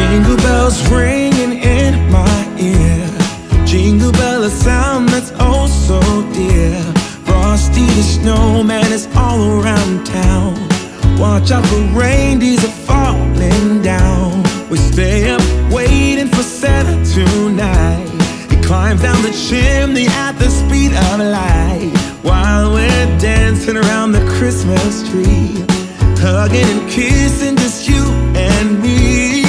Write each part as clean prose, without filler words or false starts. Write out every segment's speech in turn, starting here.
Jingle bells ringing in my ear. Jingle bell, a sound that's oh so dear. Frosty the snowman is all around town. Watch out for reindeers are falling down. We stay up waiting for Santa tonight. He climbs down the chimney at the speed of light, while we're dancing around the Christmas tree, hugging and kissing just you and me.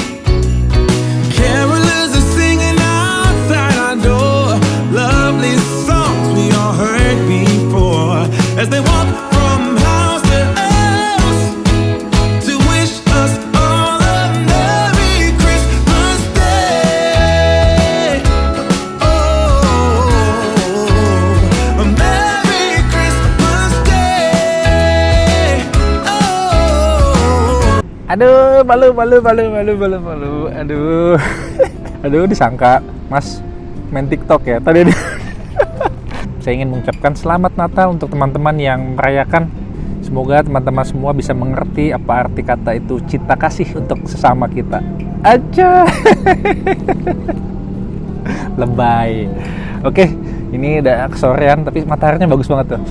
Carolers are singing outside our door, lovely songs we all heard before, as they walk from house to house to wish us all a Merry Christmas Day. Oh, a Merry Christmas Day. Oh. Aduh, malu. Aduh. Aduh, disangka Mas main TikTok ya tadi. Saya ingin mengucapkan selamat Natal untuk teman-teman yang merayakan. Semoga teman-teman semua bisa mengerti apa arti kata itu cinta kasih untuk sesama kita. Aja. Lebay. Oke, ini udah kesorean tapi mataharinya bagus banget tuh.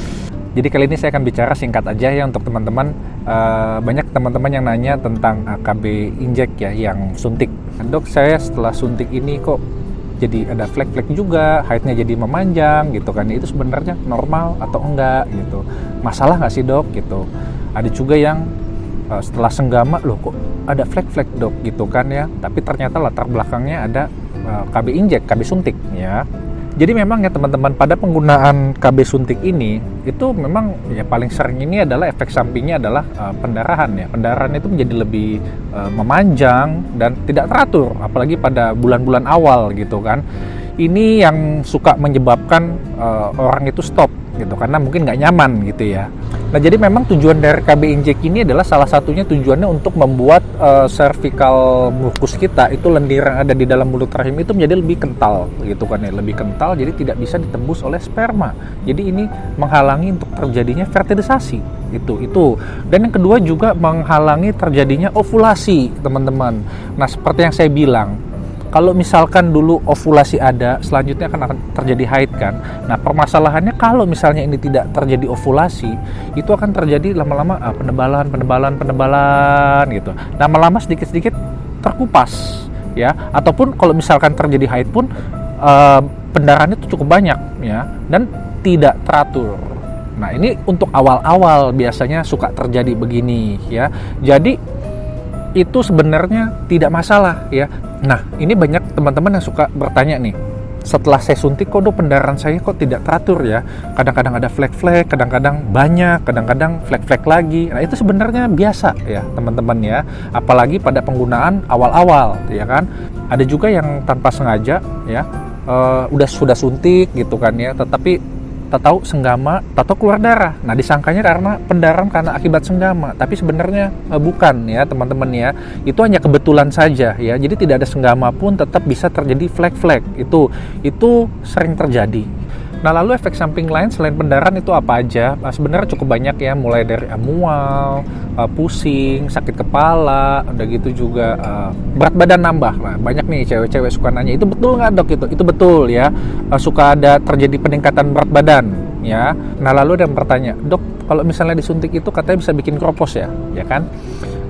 Jadi kali ini saya akan bicara singkat aja ya untuk teman-teman. Banyak teman-teman yang nanya tentang KB injek ya, yang suntik. Dok, saya setelah suntik ini kok jadi ada flek-flek juga, haidnya jadi memanjang gitu kan. Itu sebenarnya normal atau enggak gitu. Masalah nggak sih dok gitu. Ada juga yang setelah senggama loh kok ada flek-flek dok gitu kan ya. Tapi ternyata latar belakangnya ada KB injek, KB suntik ya. Jadi memang ya teman-teman, pada penggunaan KB suntik ini itu memang ya paling sering ini adalah efek sampingnya adalah pendarahan ya. Pendarahan itu menjadi lebih memanjang dan tidak teratur, apalagi pada bulan-bulan awal gitu kan. Ini yang suka menyebabkan orang itu stop gitu karena mungkin nggak nyaman gitu ya. Nah, jadi memang tujuan dari KB injek ini adalah salah satunya tujuannya untuk membuat cervical mucus kita, itu lendir yang ada di dalam mulut rahim itu menjadi lebih kental gitu kan ya, lebih kental, jadi tidak bisa ditembus oleh sperma. Jadi ini menghalangi untuk terjadinya fertilisasi itu. Dan yang kedua juga menghalangi terjadinya ovulasi teman-teman. Nah, seperti yang saya bilang, kalau misalkan dulu ovulasi ada, selanjutnya akan terjadi haid kan. Nah, permasalahannya kalau misalnya ini tidak terjadi ovulasi, itu akan terjadi lama-lama penebalan gitu. Lama-lama sedikit-sedikit terkupas ya. Ataupun kalau misalkan terjadi haid pun pendarahannya itu cukup banyak ya dan tidak teratur. Nah, ini untuk awal-awal biasanya suka terjadi begini ya. Jadi itu sebenarnya tidak masalah ya. Nah, ini banyak teman-teman yang suka bertanya nih, setelah saya suntik kok dok pendarahan saya kok tidak teratur ya, kadang-kadang ada flek-flek, kadang-kadang banyak, kadang-kadang flek-flek lagi. Nah, itu sebenarnya biasa ya teman-teman ya, apalagi pada penggunaan awal-awal ya kan. Ada juga yang tanpa sengaja ya, sudah suntik gitu kan ya, tetapi tahu senggama, tahu keluar darah. Nah, disangkanya karena pendarahan karena akibat senggama, tapi sebenarnya bukan ya teman-teman ya. Itu hanya kebetulan saja ya. Jadi tidak ada senggama pun tetap bisa terjadi flek-flek. Itu sering terjadi. Nah, lalu efek samping lain selain pendarahan itu apa aja? Sebenarnya cukup banyak ya, mulai dari mual, pusing, sakit kepala, udah gitu juga berat badan nambah. Nah, banyak nih cewek-cewek suka nanya, itu betul nggak dok? Itu betul ya, suka ada terjadi peningkatan berat badan ya. Nah, lalu ada yang bertanya, dok kalau misalnya disuntik itu katanya bisa bikin kropos ya kan?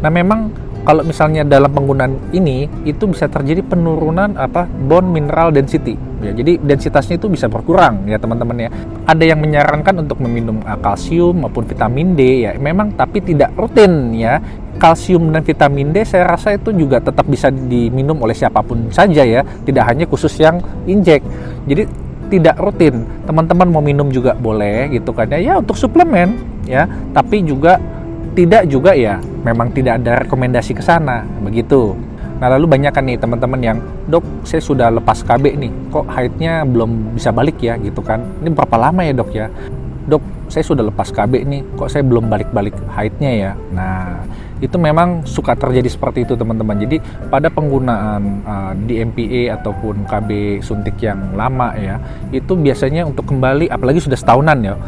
Nah, memang kalau misalnya dalam penggunaan ini itu bisa terjadi penurunan bone mineral density ya, jadi densitasnya itu bisa berkurang ya teman-teman ya. Ada yang menyarankan untuk meminum kalsium maupun vitamin D ya, memang tapi tidak rutin ya. Kalsium dan vitamin D saya rasa itu juga tetap bisa diminum oleh siapapun saja ya, tidak hanya khusus yang injek. Jadi tidak rutin, teman-teman mau minum juga boleh gitu kan ya untuk suplemen ya, tapi juga tidak juga ya, memang tidak ada rekomendasi ke sana begitu. Nah, lalu banyak kan nih teman-teman yang, dok saya sudah lepas KB nih, kok haidnya belum bisa balik ya gitu kan. Ini berapa lama ya dok ya? Dok saya sudah lepas KB nih, kok saya belum balik-balik haidnya ya. Nah, itu memang suka terjadi seperti itu teman-teman. Jadi pada penggunaan DMPA ataupun KB suntik yang lama ya, itu biasanya untuk kembali, apalagi sudah setahunan ya,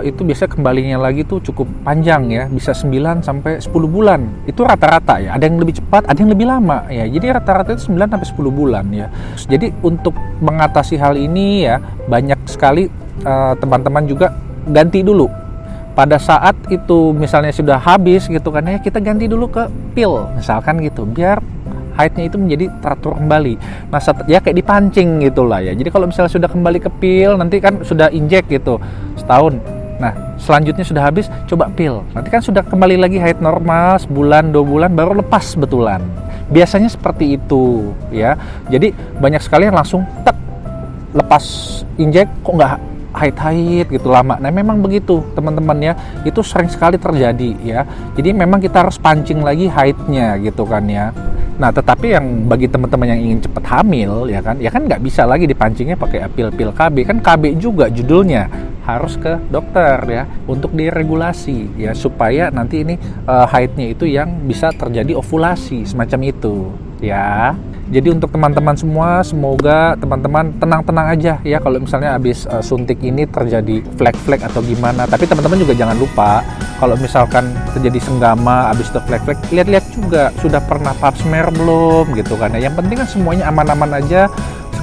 itu biasanya kembalinya lagi tuh cukup panjang ya, bisa 9 sampai 10 bulan. Itu rata-rata ya. Ada yang lebih cepat, ada yang lebih lama ya. Jadi rata-rata itu 9 sampai 10 bulan ya. Jadi untuk mengatasi hal ini ya, banyak sekali teman-teman juga ganti dulu. Pada saat itu misalnya sudah habis gitu kan ya, kita ganti dulu ke pil misalkan gitu, biar haidnya itu menjadi teratur kembali. Nah, ya kayak dipancing gitulah ya. Jadi kalau misalnya sudah kembali ke pil, nanti kan sudah injek gitu setahun. Nah, selanjutnya sudah habis, coba pil. Nanti kan sudah kembali lagi haid normal, sebulan, 2 bulan, baru lepas betulan. Biasanya seperti itu ya. Jadi banyak sekali yang langsung tek lepas injek kok nggak haid gitu lama. Nah, memang begitu teman-teman ya, itu sering sekali terjadi ya. Jadi memang kita harus pancing lagi haidnya gitu kan ya. Nah, tetapi yang bagi teman-teman yang ingin cepat hamil ya kan nggak bisa lagi dipancingnya pakai pil-pil KB. Kan KB juga judulnya, harus ke dokter ya untuk diregulasi ya, supaya nanti ini haidnya itu yang bisa terjadi ovulasi semacam itu ya. Jadi untuk teman-teman semua, semoga teman-teman tenang-tenang aja ya kalau misalnya habis suntik ini terjadi flek-flek atau gimana. Tapi teman-teman juga jangan lupa, kalau misalkan terjadi senggama habis itu flek-flek, lihat-lihat juga sudah pernah pap smear belum gitu kan. Yang penting kan semuanya aman-aman aja.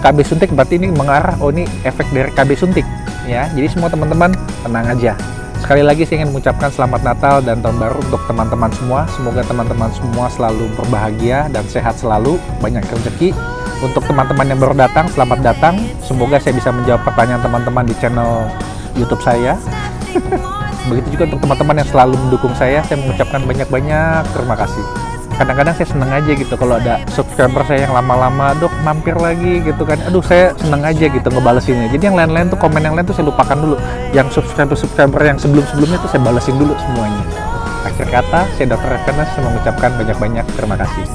KB suntik berarti ini mengarah, oh ini efek dari KB suntik ya. Jadi semua teman-teman tenang aja. Sekali lagi saya ingin mengucapkan selamat Natal dan Tahun Baru untuk teman-teman semua. Semoga teman-teman semua selalu berbahagia dan sehat selalu, banyak rezeki. Untuk teman-teman yang baru datang, selamat datang. Semoga saya bisa menjawab pertanyaan teman-teman di channel YouTube saya. Begitu juga untuk teman-teman yang selalu mendukung saya mengucapkan banyak-banyak terima kasih. Kadang-kadang saya seneng aja gitu kalau ada subscriber saya yang lama-lama, Dok mampir lagi gitu kan, aduh saya seneng aja gitu ngebalesinnya. Jadi yang lain-lain tuh, komen yang lain tuh saya lupakan dulu, yang subscriber yang sebelum-sebelumnya tuh saya balesin dulu semuanya. Akhir kata, saya Dr. Revenas, saya mengucapkan banyak-banyak terima kasih.